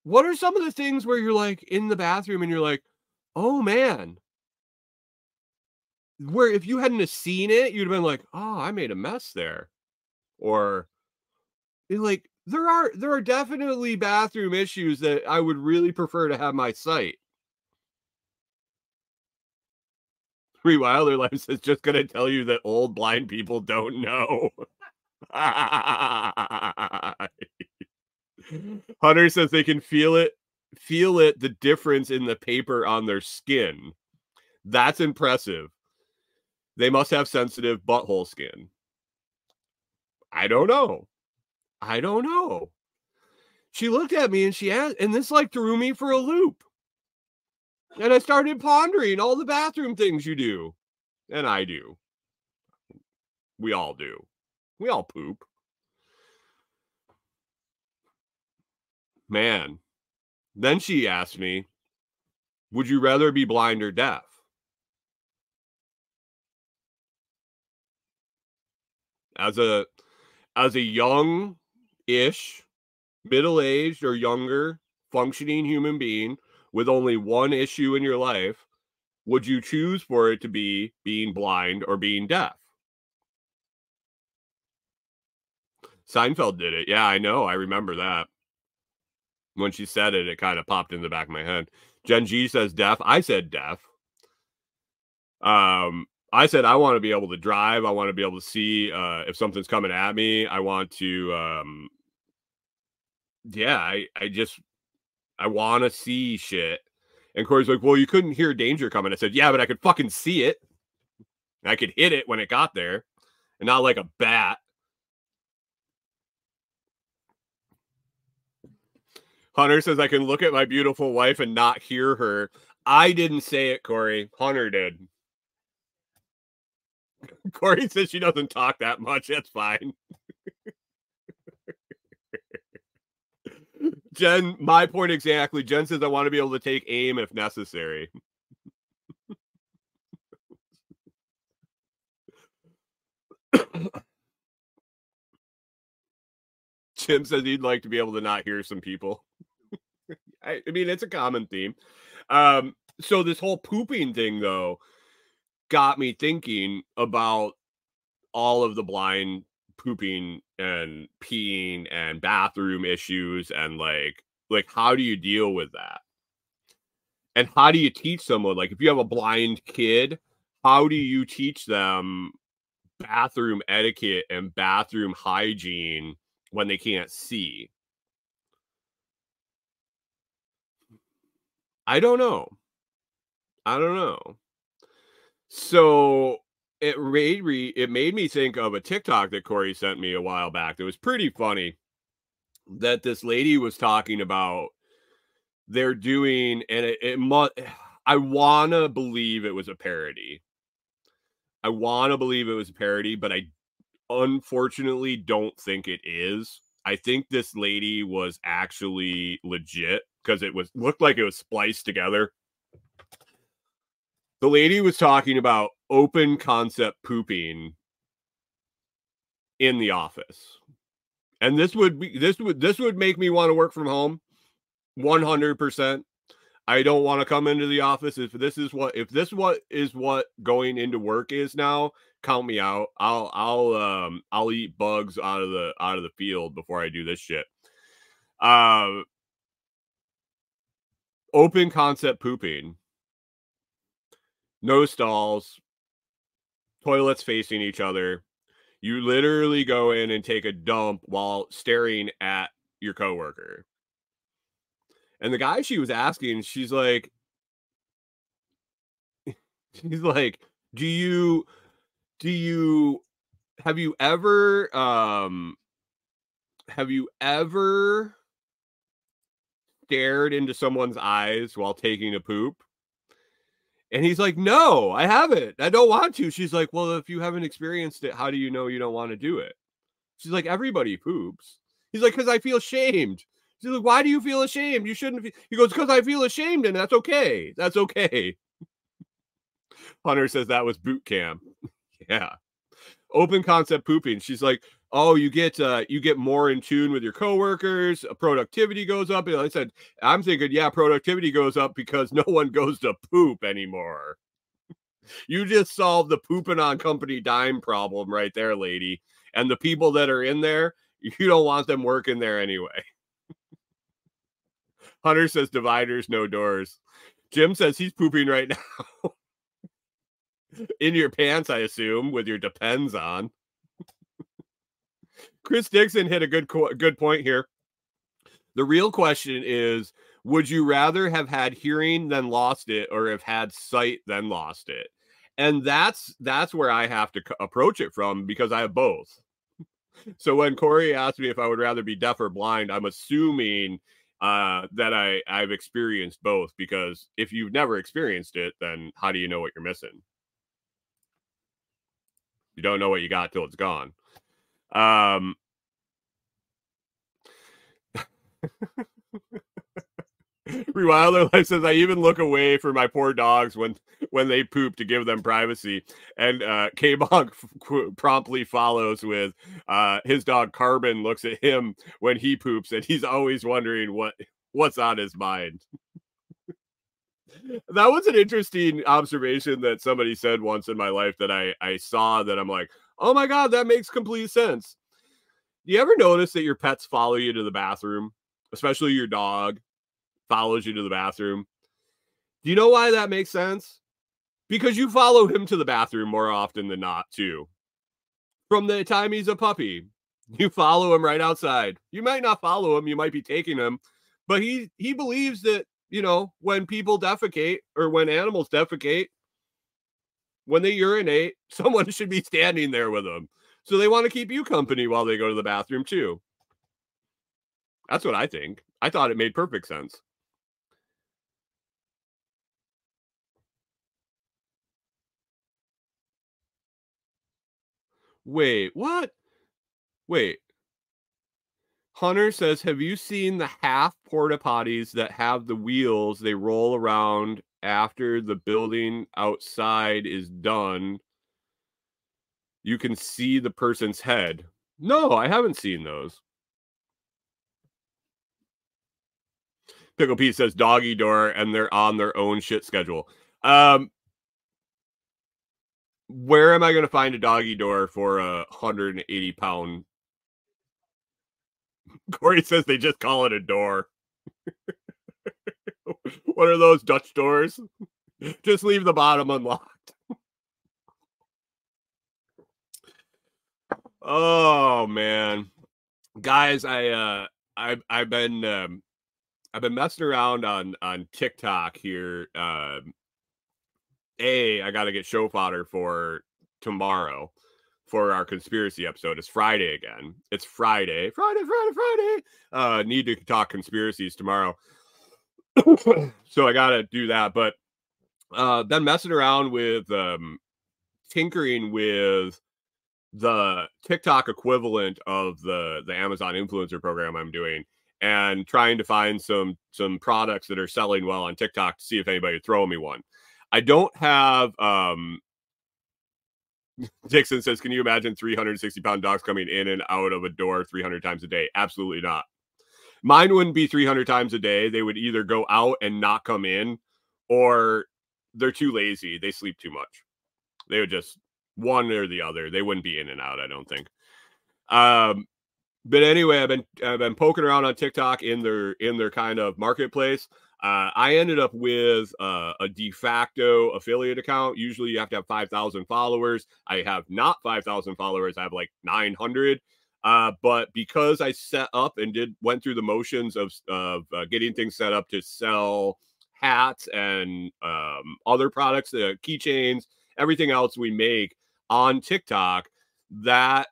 what are some of the things where you're like in the bathroom and you're like, oh man, where if you hadn't have seen it, you'd have been like, oh, I made a mess there. Or like, there are definitely bathroom issues that I would really prefer to have my sight. Free Wilder Life says, just gonna tell you that old blind people don't know. Hunter says they can feel it, the difference in the paper on their skin. That's impressive. They must have sensitive butthole skin. I don't know. She looked at me and she asked, and this like threw me for a loop. And I started pondering all the bathroom things you do. And I do. We all do. We all poop. Man. Then she asked me, would you rather be blind or deaf? As a young-ish, middle-aged or younger functioning human being with only one issue in your life, would you choose for it to be being blind or being deaf? Seinfeld did it. Yeah, I know. I remember that. When she said it, it kind of popped in the back of my head. Jen G says deaf. I said deaf. I said I want to be able to drive. I want to be able to see if something's coming at me. I want to yeah, I want to see shit. And Corey's like, well, you couldn't hear danger coming. I said, yeah, but I could fucking see it. I could hit it when it got there. And not like a bat. Hunter says, I can look at my beautiful wife and not hear her. I didn't say it, Corey. Hunter did. Corey says she doesn't talk that much. That's fine. Jen, my point exactly. Jen says, I want to be able to take aim if necessary. Jim says he'd like to be able to not hear some people. I mean, it's a common theme. So this whole pooping thing, though, got me thinking about all of the blind pooping and peeing and bathroom issues, and like how do you deal with that? And how do you teach someone, like if you have a blind kid, how do you teach them bathroom etiquette and bathroom hygiene when they can't see? I don't know. I don't know. So it made me think of a TikTok that Corey sent me a while back. That was pretty funny. That this lady was talking about they're doing, and it must. I wanna believe it was a parody. I wanna believe it was a parody, but I unfortunately don't think it is. I think this lady was actually legit because it was looked like it was spliced together. The lady was talking about open concept pooping in the office. And this would make me want to work from home 100%. I don't want to come into the office. If this is what going into work is now, count me out. I'll eat bugs out of the field before I do this shit. Open concept pooping. No stalls, toilets facing each other. You literally go in and take a dump while staring at your coworker. And the guy she was asking, she's like, do you have you ever stared into someone's eyes while taking a poop? And he's like, no, I haven't. I don't want to. She's like, well, if you haven't experienced it, how do you know you don't want to do it? She's like, everybody poops. He's like, because I feel ashamed. She's like, why do you feel ashamed? You shouldn't. He goes, because I feel ashamed, and that's okay. That's okay. Hunter says that was boot camp. Yeah. Open concept pooping. She's like, oh, you get more in tune with your coworkers. Productivity goes up. And I said, I'm thinking, yeah, productivity goes up because no one goes to poop anymore. You just solved the pooping on company dime problem right there, lady. And the people that are in there, you don't want them working there anyway. Hunter says dividers, no doors. Jim says he's pooping right now. In your pants, I assume, with your Depends on. Chris Dixon hit a good point here. The real question is, would you rather have had hearing than lost it, or have had sight than lost it? And that's where I have to approach it from, because I have both. So when Corey asked me if I would rather be deaf or blind, I'm assuming that I've experienced both, because if you've never experienced it, then how do you know what you're missing? You don't know what you got till it's gone. Rewilder Life says, I even look away for my poor dogs when they poop to give them privacy. And K-Bog promptly follows with his dog Carbon looks at him when he poops, and he's always wondering what's on his mind. That was an interesting observation that somebody said once in my life that I saw, that I'm like, oh my God, that makes complete sense. Do you ever notice that your pets follow you to the bathroom, especially your dog follows you to the bathroom? Do you know why that makes sense? Because you follow him to the bathroom more often than not, too. From the time he's a puppy, you follow him right outside. You might not follow him, you might be taking him, but he believes that, when people defecate, or when animals defecate, when they urinate, someone should be standing there with them. So they want to keep you company while they go to the bathroom, too. That's what I think. I thought it made perfect sense. Wait, what? Wait. Hunter says, have you seen the half porta potties that have the wheels they roll around after the building outside is done? You can see the person's head. No, I haven't seen those. Pickle Pete says doggy door, and they're on their own shit schedule. Where am I going to find a doggy door for a 180-pound? Corey says they just call it a door. What are those, Dutch doors? Just leave the bottom unlocked. Oh man, guys, I've been messing around on TikTok here. I got to get show fodder for tomorrow for our conspiracy episode. It's Friday again. It's Friday. Need to talk conspiracies tomorrow. So I got to do that. But been messing around with tinkering with the TikTok equivalent of the Amazon influencer program I'm doing, and trying to find some products that are selling well on TikTok to see if anybody would throw me one. I don't have Dixon says, can you imagine 360-pound dogs coming in and out of a door 300 times a day? Absolutely not. Mine wouldn't be 300 times a day. They would either go out and not come in, or they're too lazy. They sleep too much. They would just one or the other. They wouldn't be in and out, I don't think. But anyway, I've been poking around on TikTok in their kind of marketplace. I ended up with a de facto affiliate account. Usually you have to have 5,000 followers. I have not 5,000 followers. I have like 900. But because I set up and went through the motions of getting things set up to sell hats and other products, keychains, everything else we make on TikTok, that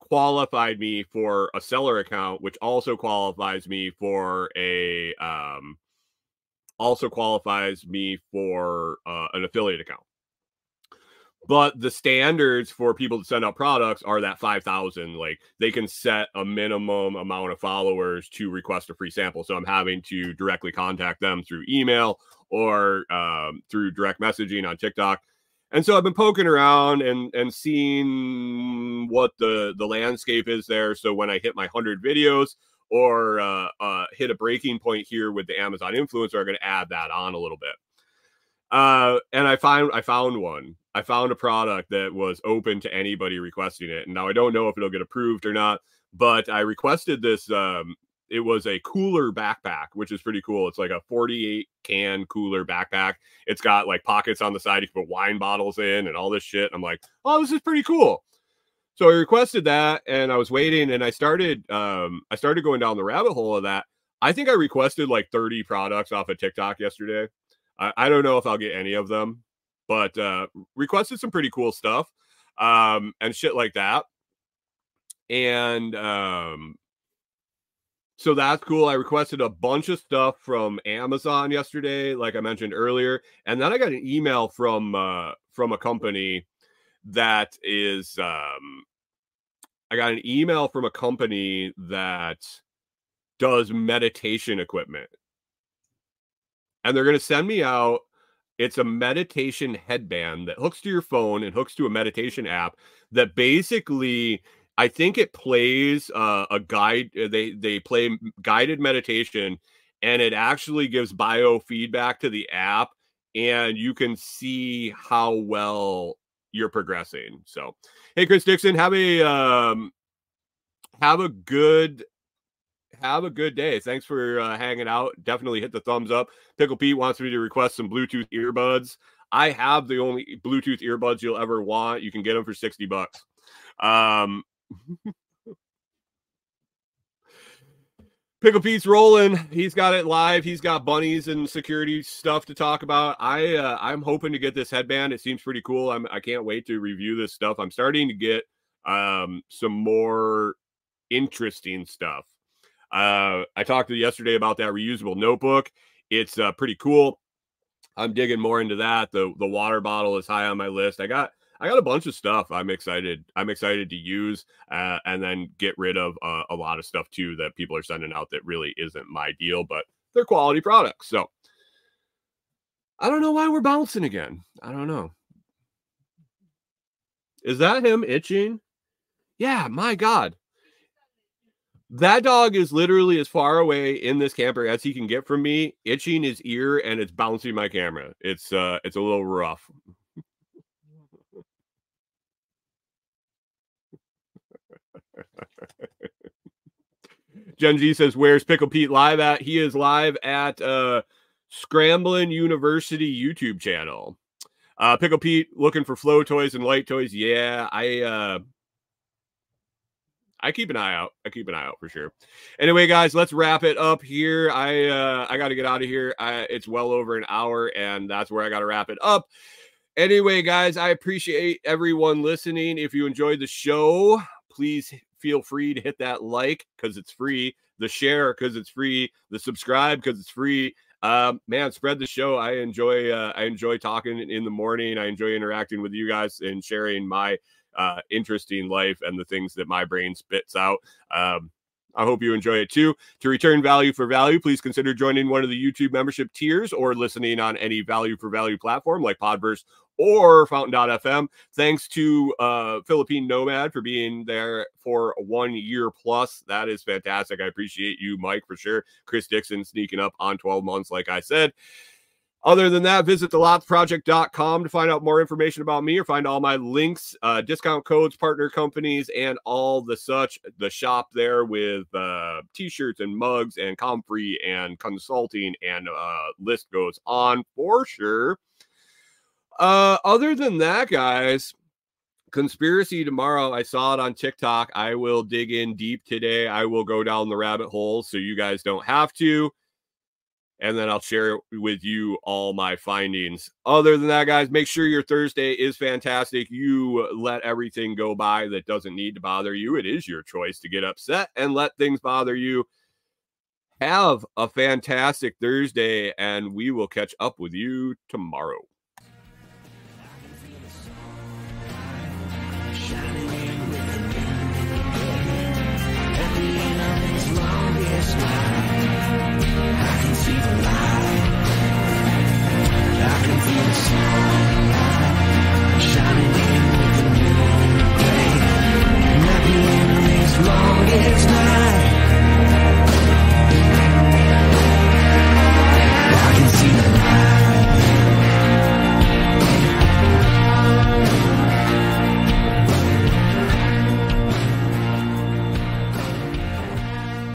qualified me for a seller account, which also qualifies me for an affiliate account. But the standards for people to send out products are that 5,000. Like, they can set a minimum amount of followers to request a free sample. So I'm having to directly contact them through email or through direct messaging on TikTok. And so I've been poking around and seeing what the landscape is there. So when I hit my 100 videos or hit a breaking point here with the Amazon influencer, I'm going to add that on a little bit. And I found one. I found a product that was open to anybody requesting it. And now I don't know if it'll get approved or not, but I requested this. It was a cooler backpack, which is pretty cool. It's like a 48 can cooler backpack. It's got like pockets on the side. You can put wine bottles in and all this shit. I'm like, oh, this is pretty cool. So I requested that, and I was waiting, and I started going down the rabbit hole of that. I think I requested like 30 products off of TikTok yesterday. I don't know if I'll get any of them, but requested some pretty cool stuff and shit like that. And so that's cool. I requested a bunch of stuff from Amazon yesterday, like I mentioned earlier. And then I got an email from a company that is does meditation equipment. And they're going to send me out. It's a meditation headband that hooks to your phone and hooks to a meditation app that basically, I think it plays a guide. They play guided meditation, and it actually gives biofeedback to the app, and you can see how well you're progressing. So, hey, Chris Dixon, have a good day. Thanks for hanging out. Definitely hit the thumbs up. Pickle Pete wants me to request some Bluetooth earbuds. I have the only Bluetooth earbuds you'll ever want. You can get them for $60. Pickle Pete's rolling. He's got it live. He's got bunnies and security stuff to talk about. I'm hoping to get this headband. It seems pretty cool. I can't wait to review this stuff. I'm starting to get some more interesting stuff. I talked to you yesterday about that reusable notebook. It's pretty cool. I'm digging more into that. The water bottle is high on my list. I got a bunch of stuff I'm excited to use and then get rid of a lot of stuff too that people are sending out that really isn't my deal, but they're quality products. So I don't know why we're bouncing again. I don't know. Is that him itching? Yeah, my God. That dog is literally as far away in this camper as he can get from me, itching his ear, and it's bouncing my camera. It's a little rough. Gen Z says, where's Pickle Pete live at? He is live at Scramblin' University YouTube channel. Pickle Pete looking for flow toys and light toys. Yeah, I keep an eye out. I keep an eye out for sure. Anyway, guys, let's wrap it up here. I got to get out of here. It's well over an hour, and that's where I got to wrap it up. Anyway, guys, I appreciate everyone listening. If you enjoyed the show, please feel free to hit that like because it's free, the share because it's free, the subscribe because it's free. Man, spread the show. I enjoy talking in the morning. I enjoy interacting with you guys and sharing my interesting life and the things that my brain spits out. I hope you enjoy it too. To return value for value, please consider joining one of the YouTube membership tiers or listening on any value for value platform like Podverse or Fountain.fm. Thanks to Philippine Nomad for being there for 1 year plus. That is fantastic. I appreciate you, Mike, for sure. Chris Dixon sneaking up on 12 months, like I said. Other than that, visit thelotproject.com to find out more information about me or find all my links, discount codes, partner companies, and all the such. The shop there with t-shirts and mugs and comfrey and consulting and list goes on for sure. Other than that, guys, conspiracy tomorrow. I saw it on TikTok. I will dig in deep today. I will go down the rabbit hole so you guys don't have to. And then I'll share with you all my findings. Other than that, guys, make sure your Thursday is fantastic. You let everything go by that doesn't need to bother you. It is your choice to get upset and let things bother you. Have a fantastic Thursday, and we will catch up with you tomorrow.